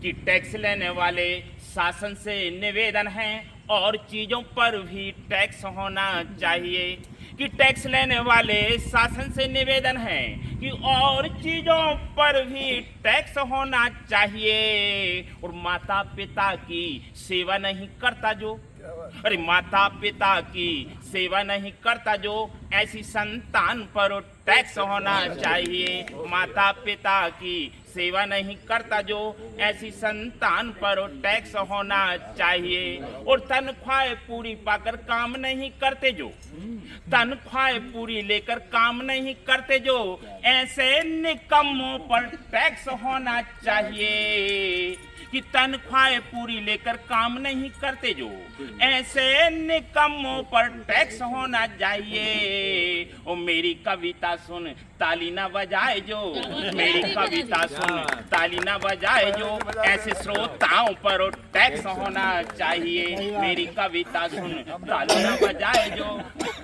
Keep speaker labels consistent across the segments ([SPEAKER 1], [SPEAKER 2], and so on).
[SPEAKER 1] कि टैक्स लेने वाले शासन से निवेदन है और चीजों पर भी टैक्स होना चाहिए। कि टैक्स लेने वाले शासन से निवेदन है कि और चीजों पर भी टैक्स होना चाहिए। और माता पिता की सेवा नहीं करता जो, अरे माता पिता की सेवा नहीं करता जो, ऐसी संतान पर टैक्स होना चाहिए। माता पिता की सेवा नहीं करता जो, ऐसी संतान पर टैक्स होना चाहिए। और तनख्वाह पूरी पाकर काम नहीं करते जो, तनख्वाह पूरी लेकर काम नहीं करते जो, ऐसे निकम्मों पर टैक्स होना चाहिए। कि तनख्वाह पूरी लेकर काम नहीं करते जो, ऐसे निकम्मों पर टैक्स होना चाहिए। ओ मेरी कविता सुन ताली ना बजाए जो, मेरी कविता सुन ताली ना बजाए जो, ऐसे श्रोताओं पर टैक्स होना चाहिए। मेरी कविता सुन ताली ना बजाए जो,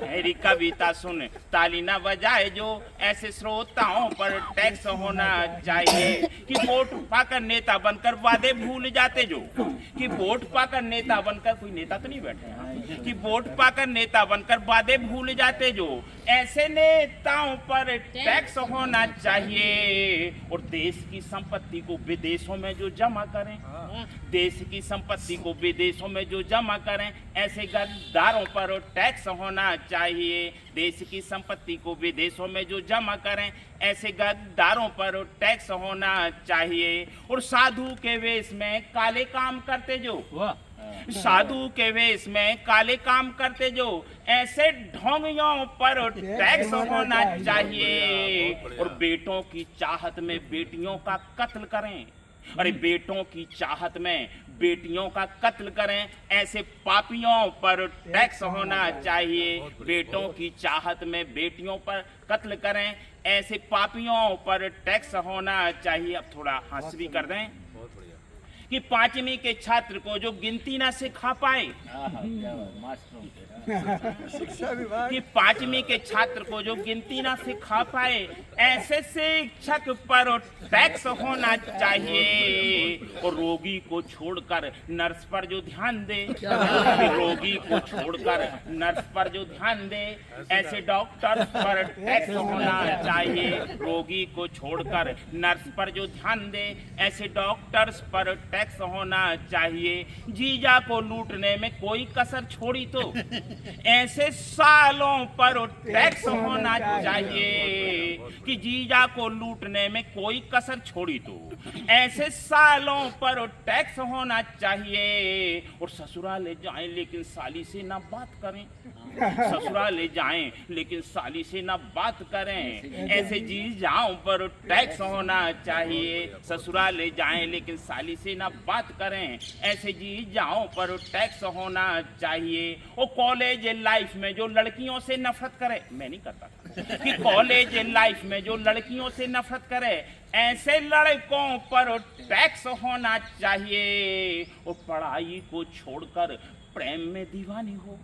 [SPEAKER 1] मेरी कविता सुन ताली ना बजाए जो, ऐसे श्रोताओं पर टैक्स होना चाहिए। कि वोट पाकर नेता बनकर वादे भूल जाते जो, कि वोट पाकर नेता बनकर, कोई नेता तो नहीं बैठे हैं, कि वोट पाकर नेता बनकर वादे भूल जाते जो, ऐसे नेताओं पर टैक्स होना चाहिए। और देश की संपत्ति को विदेशों में जो जमा करें, देश की संपत्ति को विदेशों में जो जमा करें, ऐसे गद्दारों पर टैक्स होना चाहिए। देश की संपत्ति को विदेशों में जो जमा करें, ऐसे गद्दारों पर टैक्स होना चाहिए। और साधु के वेश में काले काम करते जो, साधु के वेश में काले काम करते जो, ऐसे ढोंगियों पर टैक्स होना चाहिए। और बेटों की चाहत में बेटियों का कत्ल करें, अरे बेटों की चाहत में बेटियों का कत्ल करें, ऐसे पापियों पर टैक्स होना चाहिए। बेटों की चाहत में बेटियों पर कत्ल करें, ऐसे पापियों पर टैक्स होना चाहिए। अब थोड़ा हंस भी कर दें कि पांचवी के छात्र को जो गिनती ना सिखा पाए,
[SPEAKER 2] शिक्षा विभाग
[SPEAKER 1] कि पांचवी के छात्र को जो गिनती ना सिखा पाए, ऐसे शिक्षक पर टैक्स होना चाहिए। और रोगी को छोड़कर नर्स पर जो ध्यान दे, रोगी को छोड़कर नर्स पर जो ध्यान दे, ऐसे डॉक्टर पर टैक्स होना चाहिए। रोगी को छोड़कर नर्स पर जो ध्यान दे, ऐसे डॉक्टर्स पर टैक्स होना चाहिए। जीजा को लूटने में कोई कसर छोड़ी तो, ऐसे सालों पर टैक्स होना चाहिए। कि जीजा को लूटने में कोई कसर छोड़ी तो, ऐसे सालों पर टैक्स होना चाहिए। और ससुराल जाएं लेकिन साली से ना बात करें, ससुराल जाएं लेकिन साली से ना बात करें, ऐसे जीजाओं पर टैक्स होना चाहिए। ससुराल जाएं लेकिन साली से ना बात करें, ऐसे जीजाओं पर टैक्स होना चाहिए। और कॉलेज लाइफ में जो लड़कियों से नफरत करे, मैं नहीं करता, कि कॉलेज लाइफ में जो लड़कियों से नफरत करे, ऐसे लड़कों पर टैक्स होना चाहिए। और पढ़ाई को छोड़कर प्रेम में दीवानी हो,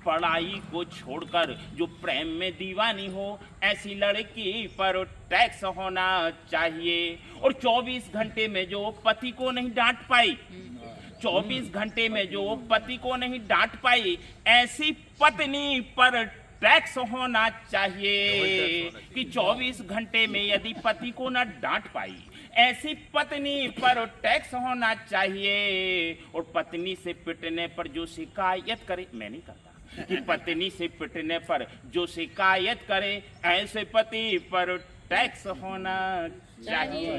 [SPEAKER 1] पढ़ाई को छोड़कर जो प्रेम में दीवानी हो, ऐसी लड़की पर टैक्स होना चाहिए। और 24 घंटे में जो पति को नहीं डांट पाई, 24 घंटे में जो पति को नहीं डांट पाई, ऐसी पत्नी पर टैक्स होना चाहिए। कि 24 घंटे में यदि पति को न डांट पाई, ऐसी पत्नी पर टैक्स होना चाहिए। और पत्नी से पिटने पर जो शिकायत करे, मैं नहीं करता, कि पत्नी से पिटने पर जो शिकायत करे, ऐसे पति पर टैक्स होना चाहिए।